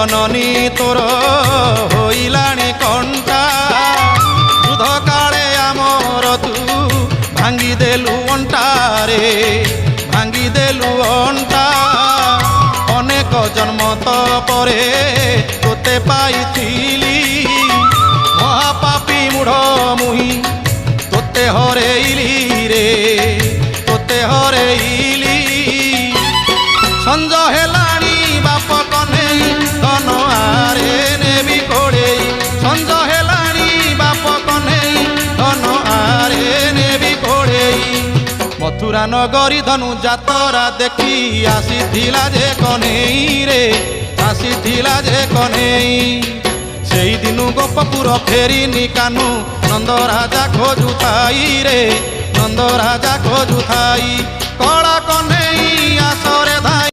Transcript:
জননী তোর হইলাণী কণ্টা যুদ্ধ কালে আমার তু ভাঙ্গি দেলু অন্টারে ভাঙ্গি দেলু অন্টা অনেক জন্ম পরে তোতে পাইছিলি মহাপাপী মূঢ় মুহি তোতে হরেইলি রে তোতে হরেইলি সঞ্জ হেলাণী বাপ কনেই ধন আরে নেবি কোড়েই সঞ্জ হেলাণী বাপ কনেই ধন আরে নেবি কোড়েই মথুরা নগরী ধনু যাতরা দেখি আসিথিলা যে কনেই রে আসিথিলা যে কনেই সেই দিনু গোপপুর ফেরিনি কানু নন্দ রাজা খোঁজু থাই রে নন্দ রাজা খোঁজু থাই কড়া কনেই আসরে ধাই।